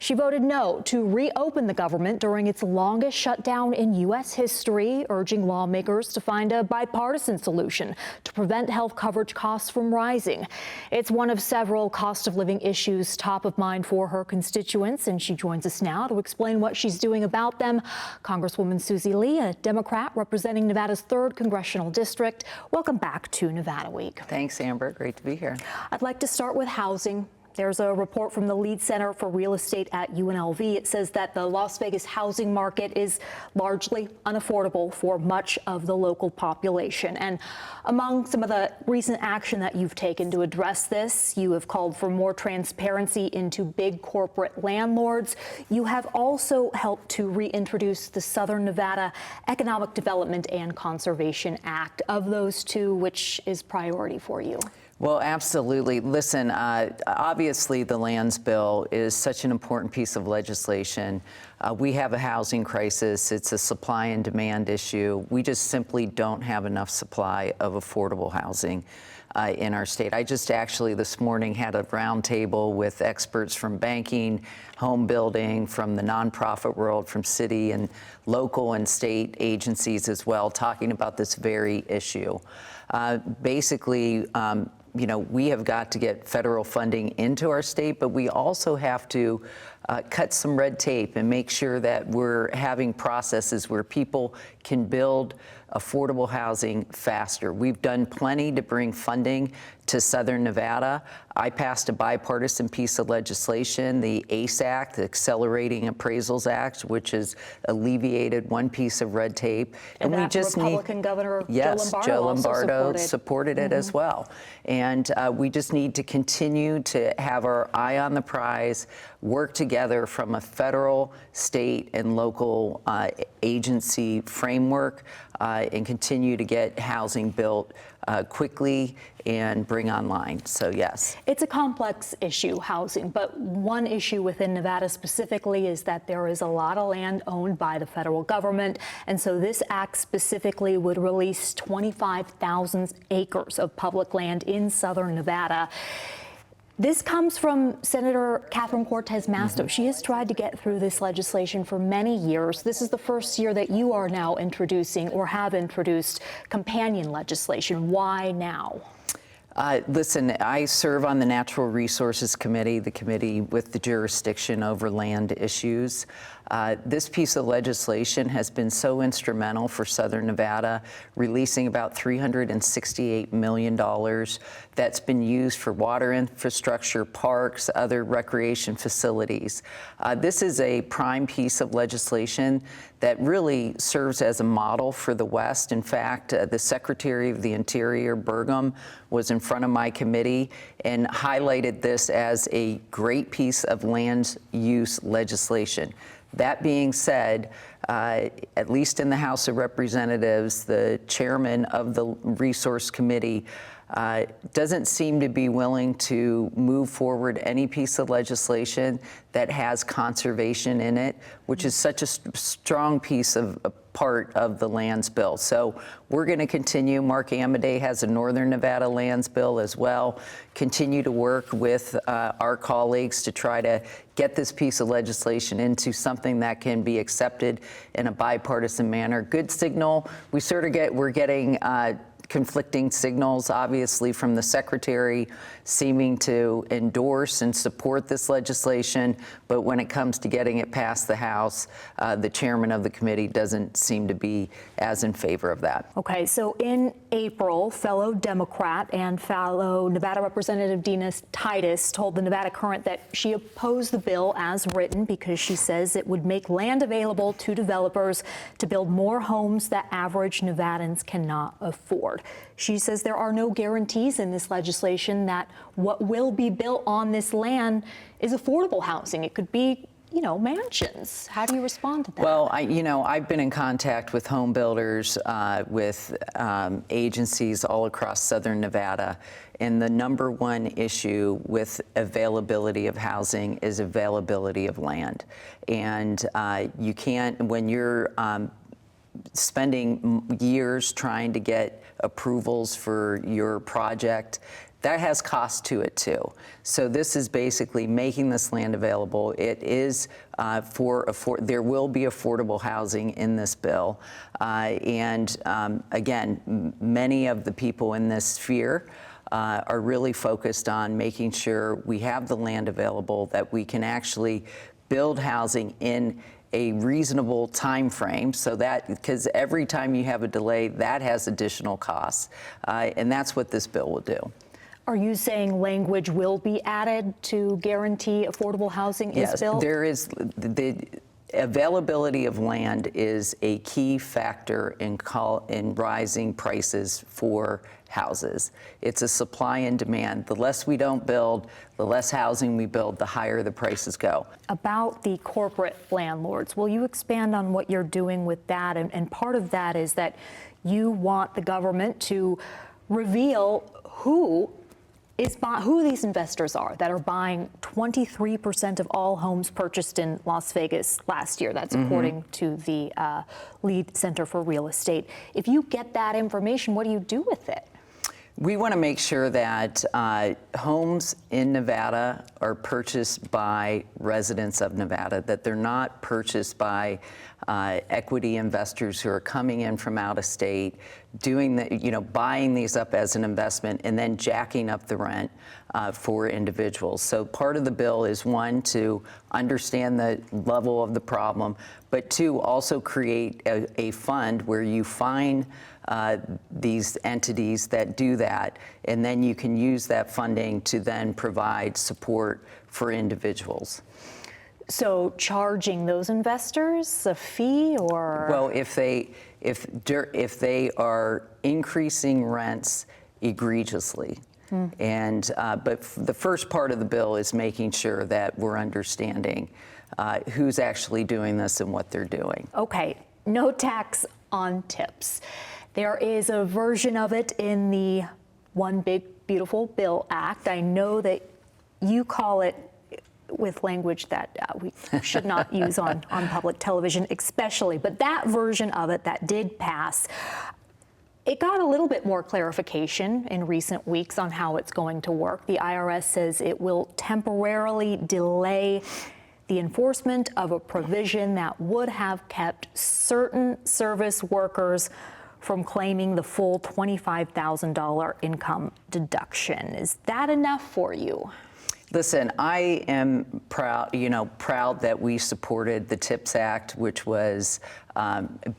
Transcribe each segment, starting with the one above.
She voted no to reopen the government during its longest shutdown in U.S. history, urging lawmakers to find a bipartisan solution to prevent health coverage costs from rising. It's one of several cost of living issues top of mind for her constituents, and she joins us now to explain what she's doing about them. Congresswoman Susie Lee, a Democrat representing Nevada's 3rd Congressional District. Welcome back to Nevada Week. Thanks, Amber. Great to be here. I'd like to start with housing. There's a report from the lead center for real estate at UNLV. It says that the Las Vegas housing market is largely unaffordable for much of the local population. And among some of the recent action that you've taken to address this, you have called for more transparency into big corporate landlords. You have also helped to reintroduce the Southern Nevada Economic Development and Conservation Act. Of those two, which is priority for you? Well, absolutely. Listen, obviously the lands bill is such an important piece of legislation. We have a housing crisis. It's a supply and demand issue. We just simply don't have enough supply of affordable housing in our state. I just actually this morning had a roundtable with experts from banking, home building, from the nonprofit world, from city and local and state agencies as well, talking about this very issue. Basically, you know, we have got to get federal funding into our state, but we also have to cut some red tape and make sure that we're having processes where people can build affordable housing faster. We've done plenty to bring funding to Southern Nevada. I passed a bipartisan piece of legislation, the ACE Act, the Accelerating Appraisals Act, which has alleviated one piece of red tape. And we just Republican Governor Joe Lombardo supported it as well. And we just need to continue to have our eye on the prize, work together from a federal, state, and local agency framework, and continue to get housing built quickly and bring online. So yes. It's a complex issue, housing, but one issue within Nevada specifically is that there is a lot of land owned by the federal government. And so this act specifically would release 25,000 acres of public land in Southern Nevada. This comes from Senator Catherine Cortez Masto. She has tried to get through this legislation for many years. This is the first year that you are now introducing or have introduced companion legislation. Why now? Listen, I serve on the Natural Resources Committee, the committee with the jurisdiction over land issues. This piece of legislation has been so instrumental for Southern Nevada, releasing about $368 million that's been used for water infrastructure, parks, other recreation facilities. This is a prime piece of legislation that really serves as a model for the West. In fact, the Secretary of the Interior, Burgum, was in front of my committee and highlighted this as a great piece of land use legislation. That being said, at least in the House of Representatives, the chairman of the Resource Committee doesn't seem to be willing to move forward any piece of legislation that has conservation in it, which is such a strong piece of part of the lands bill. So we're going to continue. Mark Amadei has a Northern Nevada lands bill as well. Continue to work with our colleagues to try to get this piece of legislation into something that can be accepted in a bipartisan manner. Good signal. We're getting conflicting signals, obviously, from the secretary seeming to endorse and support this legislation. But when it comes to getting it past the House, the chairman of the committee doesn't seem to be as in favor of that. Okay, so in April, fellow Democrat and fellow Nevada Representative Dina Titus told the Nevada Current that she opposed the bill as written because she says it would make land available to developers to build more homes that average Nevadans cannot afford. She says there are no guarantees in this legislation that what will be built on this land is affordable housing. It could be, you know, mansions. How do you respond to that? Well, I've been in contact with home builders, with agencies all across Southern Nevada, and the number one issue with availability of housing is availability of land. And you can't, when you're spending years trying to get approvals for your project, that has cost to it too. So this is basically making this land available. It is there will be affordable housing in this bill. Again, many of the people in this sphere are really focused on making sure we have the land available, that we can actually build housing in a reasonable time frame, so that, because every time you have a delay, that has additional costs, and that's what this bill will do. Are you saying language will be added to guarantee affordable housing is built? Yes, there is. The availability of land is a key factor in rising prices for houses. It's a supply and demand. The less we don't build, the less housing we build, the higher the prices go. About the corporate landlords, will you expand on what you're doing with that? And part of that is that you want the government to reveal who these investors are that are buying 23% of all homes purchased in Las Vegas last year. That's according to the Lead Center for Real Estate. If you get that information, what do you do with it? We want to make sure that homes in Nevada are purchased by residents of Nevada, that they're not purchased by equity investors who are coming in from out of state, buying these up as an investment and then jacking up the rent for individuals. So part of the bill is, one, to understand the level of the problem, but two, also create a fund where you find these entities that do that, and then you can use that funding to then provide support for individuals. So charging those investors a fee, or? Well, if they are increasing rents egregiously, but the first part of the bill is making sure that we're understanding who's actually doing this and what they're doing. Okay, no tax on tips. There is a version of it in the One Big Beautiful Bill Act. I know that you call it with language that we should not use on public television especially, but that version of it that did pass, it got a little bit more clarification in recent weeks on how it's going to work. The IRS says it will temporarily delay the enforcement of a provision that would have kept certain service workers from claiming the full $25,000 income deduction. Is that enough for you? Listen, I am proud that we supported the TIPS Act, which was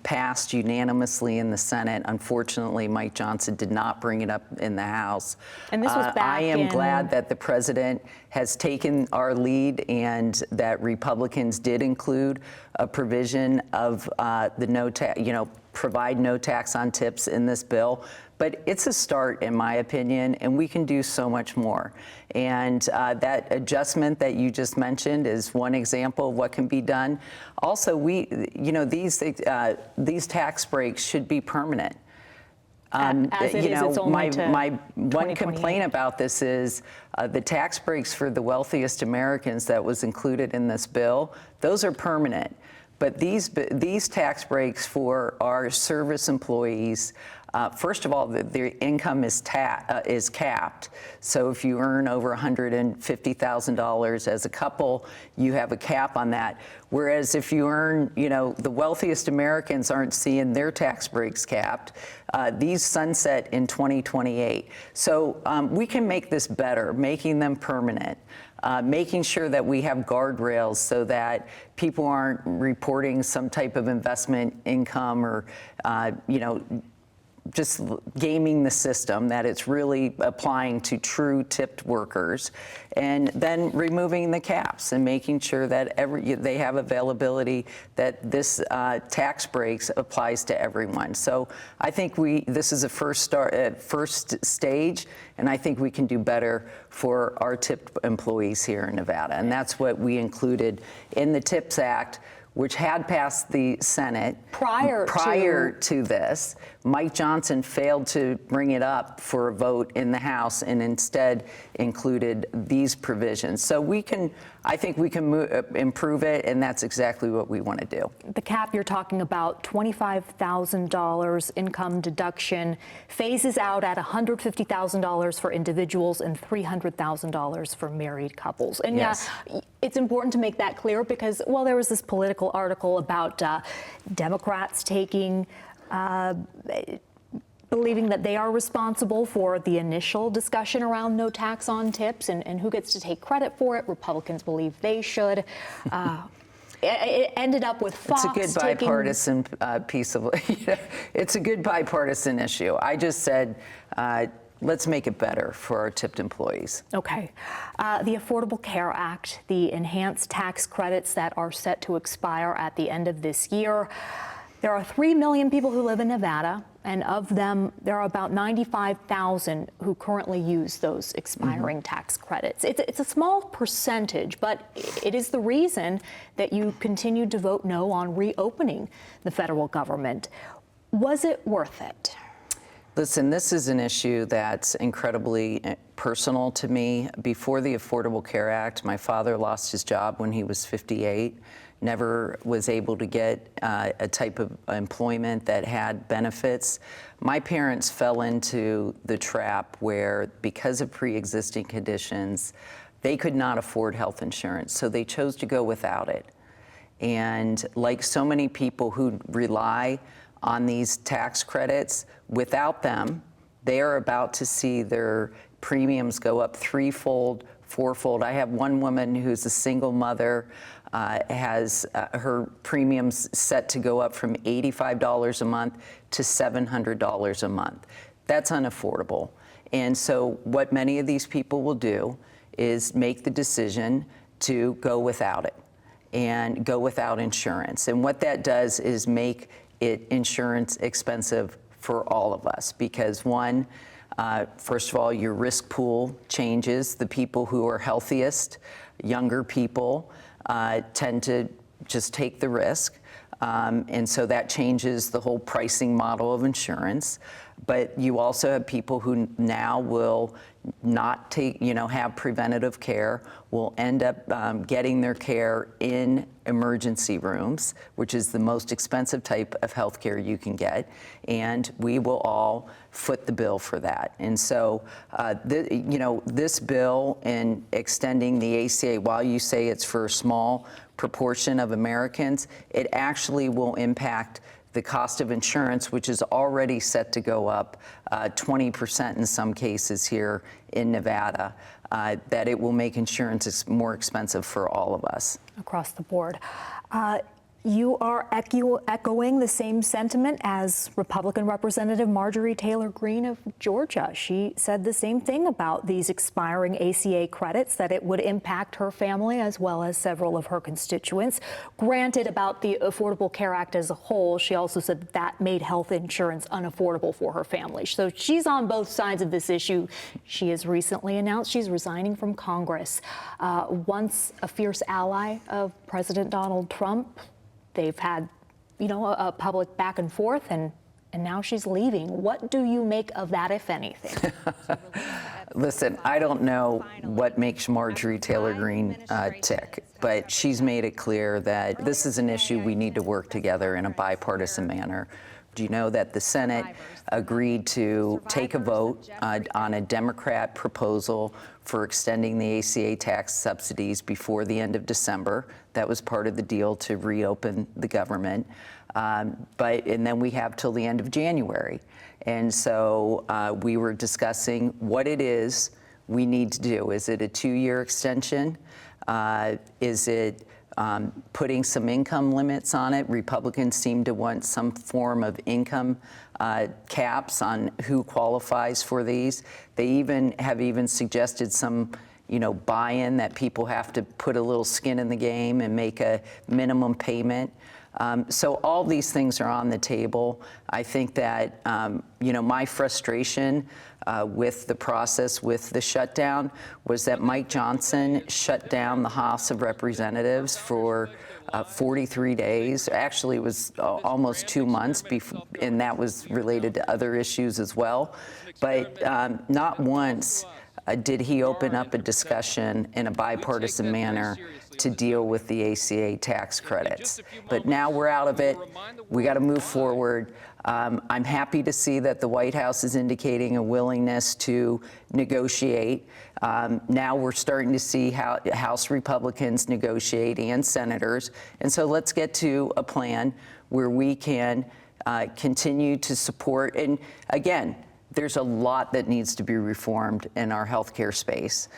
passed unanimously in the Senate. Unfortunately, Mike Johnson did not bring it up in the House. And this was back I am glad that the president has taken our lead and that Republicans did include a provision of provide no tax on tips in this bill. But it's a start, in my opinion, and we can do so much more. And that adjustment that you just mentioned is one example of what can be done. Also, these tax breaks should be permanent. It's only my one complaint about this is the tax breaks for the wealthiest Americans that was included in this bill. Those are permanent. But these tax breaks for our service employees, first of all, their income is capped. So if you earn over $150,000 as a couple, you have a cap on that. Whereas if you earn, the wealthiest Americans aren't seeing their tax breaks capped. These sunset in 2028. So we can make this better, making them permanent. Making sure that we have guardrails so that people aren't reporting some type of investment income or, just gaming the system, that it's really applying to true tipped workers, and then removing the caps and making sure that they have availability, that this tax breaks applies to everyone. So I think this is a first stage, and I think we can do better for our tipped employees here in Nevada. And that's what we included in the TIPS Act, which had passed the Senate prior to this. Mike Johnson failed to bring it up for a vote in the House and instead included these provisions. So we can, I think we can improve it, and that's exactly what we want to do. The cap you're talking about, $25,000 income deduction, phases out at $150,000 for individuals and $300,000 for married couples. And yes. Yeah, it's important to make that clear because, well, there was this political article about Democrats taking believing that they are responsible for the initial discussion around no tax on tips and who gets to take credit for it. Republicans believe they should. It ended up with Fox. It's a good bipartisan piece of, it's a good bipartisan issue. I just said, let's make it better for our tipped employees. Okay. The Affordable Care Act, the enhanced tax credits that are set to expire at the end of this year. There are 3 million people who live in Nevada, and of them, there are about 95,000 who currently use those expiring tax credits. It's a small percentage, but it is the reason that you continued to vote no on reopening the federal government. Was it worth it? Listen, this is an issue that's incredibly personal to me. Before the Affordable Care Act, my father lost his job when he was 58. Never was able to get a type of employment that had benefits. My parents fell into the trap where, because of pre-existing conditions, they could not afford health insurance, so they chose to go without it. And like so many people who rely on these tax credits, without them, they are about to see their premiums go up threefold, fourfold. I have one woman who's a single mother, has her premiums set to go up from $85 a month to $700 a month. That's unaffordable. And so what many of these people will do is make the decision to go without it and go without insurance. And what that does is make it insurance expensive for all of us because one, first of all, your risk pool changes. The people who are healthiest, younger people, tend to just take the risk. And so that changes the whole pricing model of insurance. But you also have people who now will not take, have preventative care, will end up getting their care in emergency rooms, which is the most expensive type of health care you can get. And we will all foot the bill for that. And so, this bill and extending the ACA, while you say it's for a small proportion of Americans, it actually will impact the cost of insurance, which is already set to go up 20% in some cases here in Nevada, that it will make insurance more expensive for all of us. Across the board. You are echoing the same sentiment as Republican Representative Marjorie Taylor Greene of Georgia. She said the same thing about these expiring ACA credits, that it would impact her family as well as several of her constituents. Granted, about the Affordable Care Act as a whole, she also said that made health insurance unaffordable for her family. So she's on both sides of this issue. She has recently announced she's resigning from Congress. Once a fierce ally of President Donald Trump, they've had, a public back and forth, and now she's leaving. What do you make of that, if anything? Listen, I don't know what makes Marjorie Taylor Greene tick, but she's made it clear that this is an issue we need to work together in a bipartisan manner. Do you know that the Senate agreed to take a vote on a Democrat proposal for extending the ACA tax subsidies before the end of December? That was part of the deal to reopen the government. And then we have till the end of January. And so we were discussing what it is we need to do. Is it a 2-year extension? Is it putting some income limits on it? Republicans seem to want some form of income caps on who qualifies for these. They have suggested some, buy-in, that people have to put a little skin in the game and make a minimum payment. So all these things are on the table. I think that, my frustration with the process, with the shutdown, was that Mike Johnson shut down the House of Representatives for 43 days. Actually, it was almost 2 months, and that was related to other issues as well. But not once did he open up a discussion in a bipartisan manner to deal with the ACA tax credits. But now we're out of it. We got to move forward. I'm happy to see that the White House is indicating a willingness to negotiate. Now we're starting to see how House Republicans negotiate and senators. And so let's get to a plan where we can continue to support. And again, there's a lot that needs to be reformed in our healthcare space.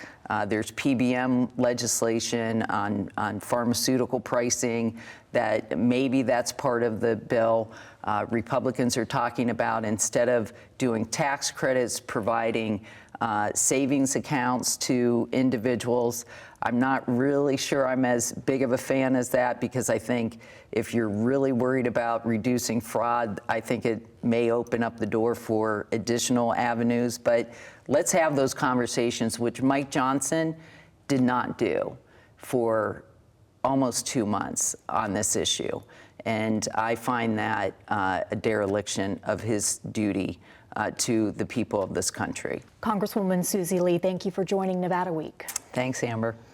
There's PBM legislation on pharmaceutical pricing that maybe that's part of the bill. Republicans are talking about, instead of doing tax credits, providing savings accounts to individuals. I'm not really sure I'm as big of a fan as that, because I think if you're really worried about reducing fraud, I think it may open up the door for additional avenues. But let's have those conversations, which Mike Johnson did not do for almost 2 months on this issue. And I find that a dereliction of his duty to the people of this country. Congresswoman Susie Lee, thank you for joining Nevada Week. Thanks, Amber.